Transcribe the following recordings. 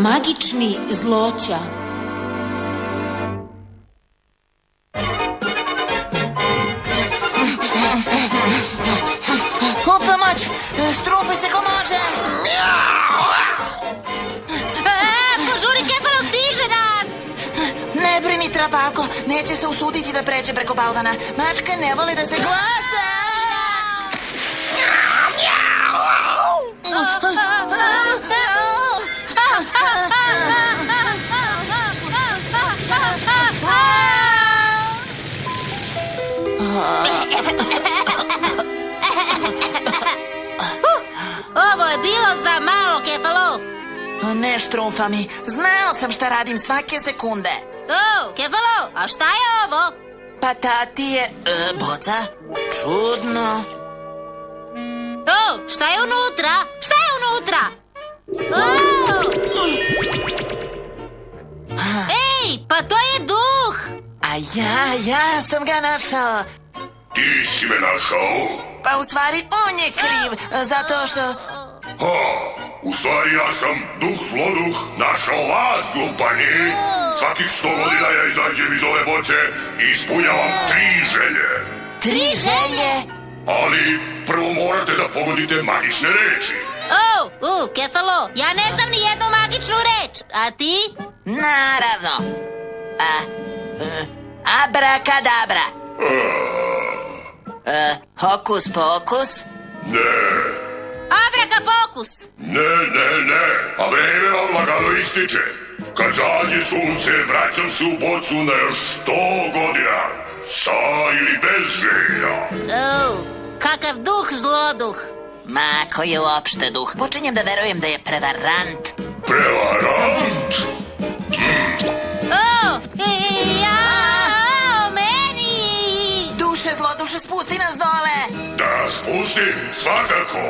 magični zloća. U pomoć! Strufi se ko može! Požuri, Kefalo, stiže nas! Ne brini, Trapako, neće se usuditi da pređe preko balvana. Mačke ne vole da se glasa! Ovo je bilo za malo, Kefalo. Ne štrumfa mi, znao sam šta radim svake sekunde. Kefalo, a šta je ovo? Pa ta ti je... boca? Čudno. Šta je unutra? Šta je unutra? Ej, pa to je duh! A ja sam ga našao. Ti si me našao? Pa u stvari on je kriv, zato što... U stvari ja sam duh zloduh našao vas, glupani. Svakih 100 godina ja izađem iz ove boce i ispunjavam 3 želje. 3 želje? Ali prvo morate da pogodite magične reči. Kefalo, ja ne znam ni jednu magičnu reč, a ti? Naravno. Abrakadabra. Hokus pokus. Ne. Abrakapokus. Ne. A vreme vam lagano ističe. Kad zađe sunce, vraćam se u bocu na još 100 godina. Sa ili bez želja. Kakav duh zloduh. Ma, koji je uopšte duh? Počinjem da verujem da je prevarant. Prevarant? Meni! Duše, zloduše, spusti nas dole! Da spustim, svakako.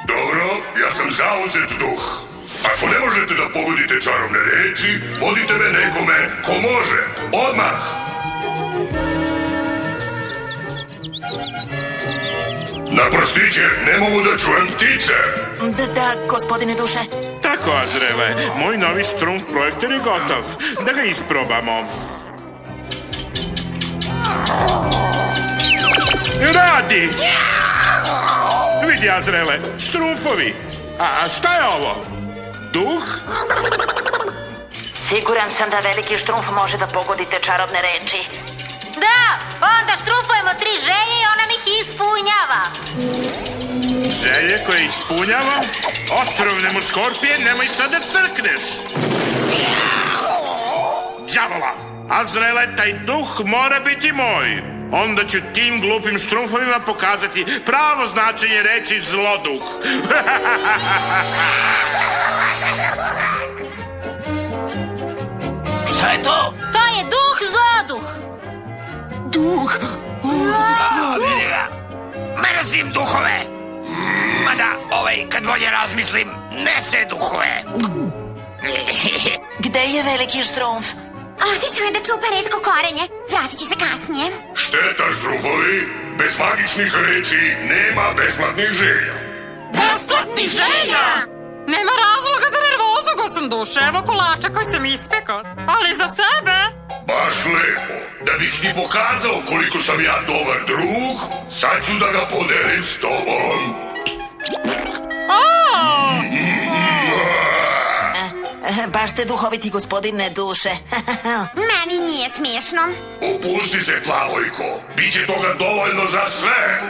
Dobro, ja sam zauzet duh. Ako ne možete da pogodite čarobne reči, vodite me nekome ko može. Odmah! Na prstiće ne mogu da čujem ptice. Da, gospodine duše. Tako, Azrele, moj novi štrumf projektor je gotov. Da ga isprobamo. Radi! Vidi, Azrele, štrumfovi. A šta je ovo? Duh? Siguran sam da veliki štrumf može da pogodi te čarobne reči. Da, onda štrumfujemo 3 želje i ona ih ispunjava. Želje koje ispunjava? Otrovne mu škorpije, nemoj sad da crkneš. Đavola! Azrele, taj duh mora biti moj. Onda ću tim glupim štrumfovima pokazati pravo značenje reči zloduh. Šta je to? To je duh zloduh. Duh? Ovdje stvari. Mrzim duhove. Mada, kad bolje razmislim, nese duhove. Gde je veliki štrumf? Otišao je da čupa retko korenje. Vratit će se kasnije. Šteta, štrumfovi. Bez magičnih reči nema besplatnih želja. Besplatnih želja? Nema razloga za nervozu, gospodin duše. Evo kolača koji sam ispekao. Ali za sebe. Baš lepo. Da bih ti pokazao koliko sam ja dobar drug, sad ću da ga podelim s tobom. Baš ste duhoviti, gospodine duše. Meni nije smiješno. Opusti se, plavojko. Biće toga dovoljno za sve.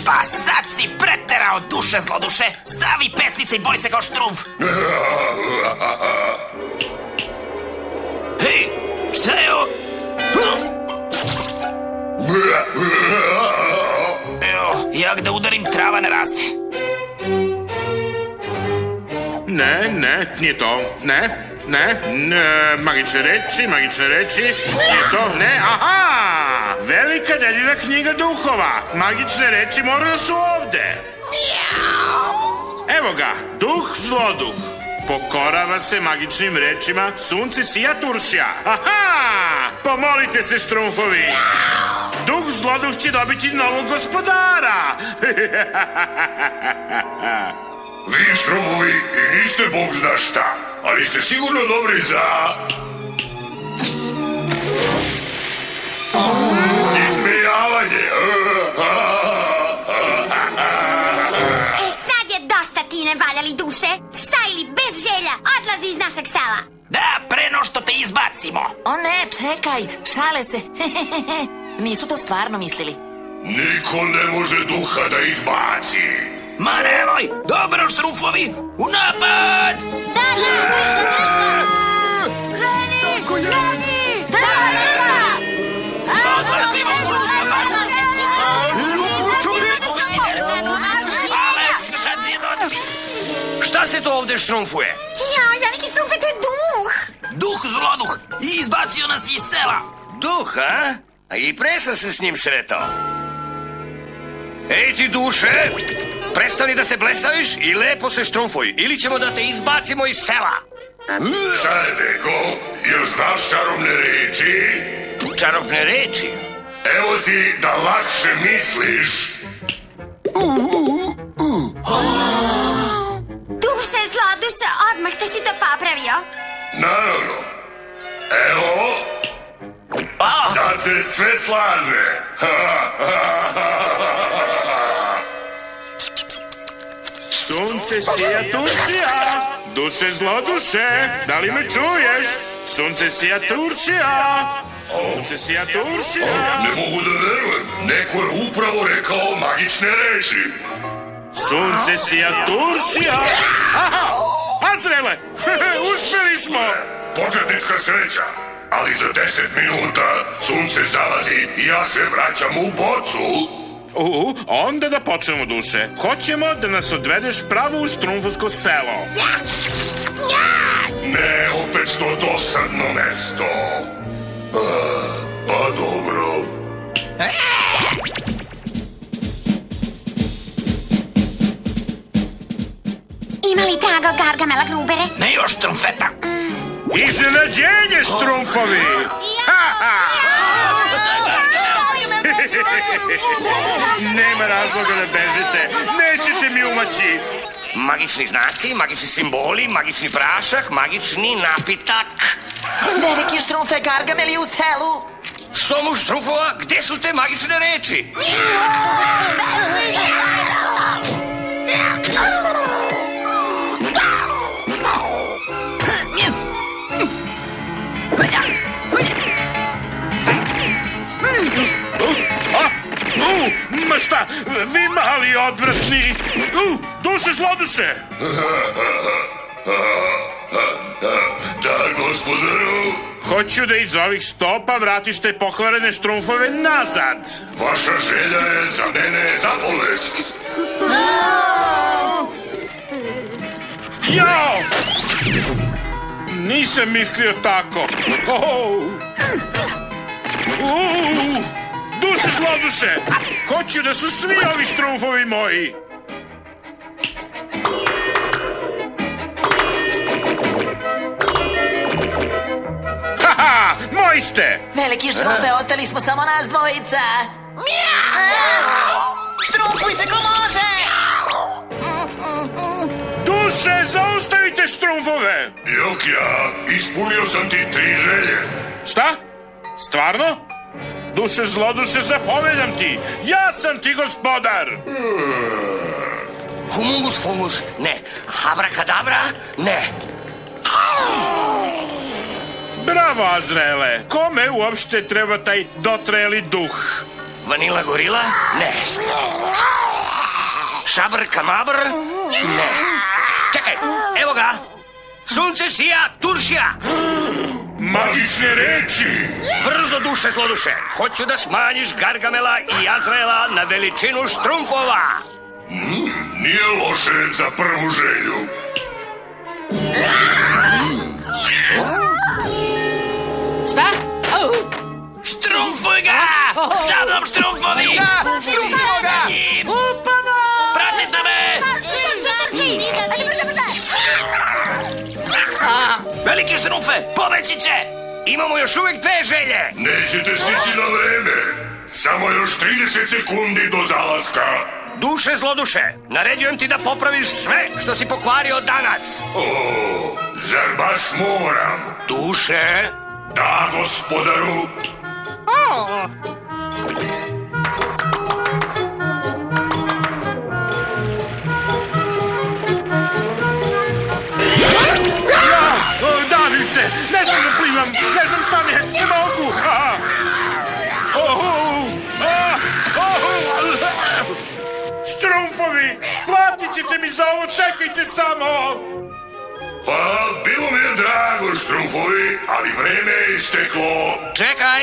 Pa sad si preterao, duše zloduše. Stavi pesnice i bori se kao štrumf. Hej, šta je ovo? Evo, jak da udarim, trava ne raste. Ne, nije to. Ne, magične reči, nije to, ne, aha! Velika dedina knjiga duhova, magične reči moraju da su ovde. Evo ga, duh zloduh. Pokorava se magičnim rečima sunce sija turšija. Aha! Pomolite se, štrumfovi. Duh zloduh će dobiti novog gospodara. Vi, štrumfovi, i niste bog zna šta, ali ste sigurno dobri za... Ismejavanje. Sad je dosta ti nevaljali duše. Sa ili bez želja odlazi iz našeg sela. Da, pre no što te izbacimo. O ne, čekaj, šale se. Nisu to stvarno mislili. Niko ne može duha da izbaci. Ma nemoj, dobro štrumfovi, u napad! Odlazimo kućno, Šta se to ovde štrumfuje? Ja, veliki strufe, to je duh. duh zloduh i izbacio nas iz sela. Duh, a? A i pre sam se s njim sretao. Ej ti duše, prestani da se blesaviš i lepo se štrumfuj, ili ćemo da te izbacimo iz sela. Šta je, deko? Jel znaš čarobne reči? Čarobne reči? Evo ti da lakše misliš. Duše, zloduše, odmah te si to popravio. Naravno. Evo. Sad se sve slaže. Sunce sija Turčija, duše zloduše, da li me čuješ? Sunce sija Turčija, sunce sija Turčija. Ne mogu da verujem. Neko je upravo rekao magične reči. Sunce sija Turčija. Aha, Azrele, uspeli smo. Početnička sreća. Ali za 10 minuta sunce zalazi i ja se vraćam u bocu. Onda da počnemo, duše. Hoćemo da nas odvedeš pravo u štrumfovsko selo. Ne, opet to dosadno mesto. Pa dobro. Ima li traga od Gargamela, Grubere? Ne još trumfeta. Iznenađenje, štrumfovi! Nema razloga da bežite. Nećete mi umaći. Magični znaci, magični simboli, magični prašak, magični napitak. Veliki štrumfe, Gargamel je u selu. Stomu štrumfova, gde su te magične reči? Ma šta, vi mali odvratni. Duše zloduše. Da, gospodaru. Hoću da iz ovih stopa vratiš te pokvarene štrumfove nazad. Vaša želja je za mene zapovest. Jao! Nisam mislio tako. Duše zloduše, hoću da su svi ovi štrumfovi moji. Haha, moji ste. Veliki štrumfe, ostali smo samo nas dvojica. Štrumfuj se ko može. Duše, zaustavite štrumfove. Jok ja, ispunio sam ti 3 želje. Šta? Stvarno? Duše zloduše, zapovedam ti. Ja sam ti gospodar. Humungus fungus, ne. Abrakadabra, ne. Bravo, Azrele. Kome uopšte treba taj dotreli duh? Vanila gorila, ne. Šabr kamabr, ne. Čekaj, evo ga. Sunce sija Turšija. Magične reči. Brzo, duše zloduše. Hoću da smanjiš Gargamela i Azraela na veličinu štrumfova. Nije loše za prvu želju. Šta? Štrumfuj ga! Za mnom štrumfovi! Štrumfujmo ga! Upamo! Pratite me! Trči! Ajde, brže! veliki štrumfe, pobeći će! Imamo još uvijek 2 želje. Nećete stići na vreme. Samo još 30 sekundi do zalaska. Duše zloduše, naređujem ti da popraviš sve što si pokvario danas. O, zar baš moram? Duše, Da, gospodaru. O, Davim se, ne znam da plivam, ne znam šta mi je, ne mogu. Štrumfovi, platit ćete mi za ovo, čekajte samo. Pa, bilo mi je drago, štrumfovi, ali vreme je isteklo. čekaj.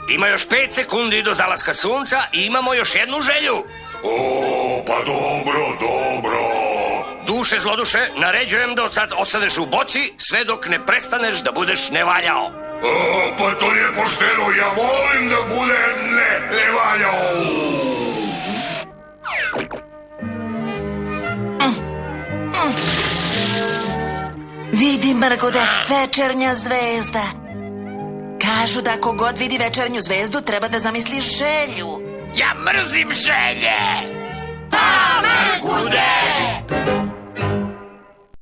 Ima još 5 sekundi do zalaska sunca i imamo još jednu želju. O, pa dobro, dobro. Duše zloduše, naređujem da od sad ostaneš u boci sve dok ne prestaneš da budeš nevaljao. O, pa to nije pošteno, ja volim da budem nevaljao. Vidi, Mrgude, večernja zvezda. Kažu da ko god vidi večernju zvezdu treba da zamisli želju. Ja mrzim želje! Pa, Mrgude!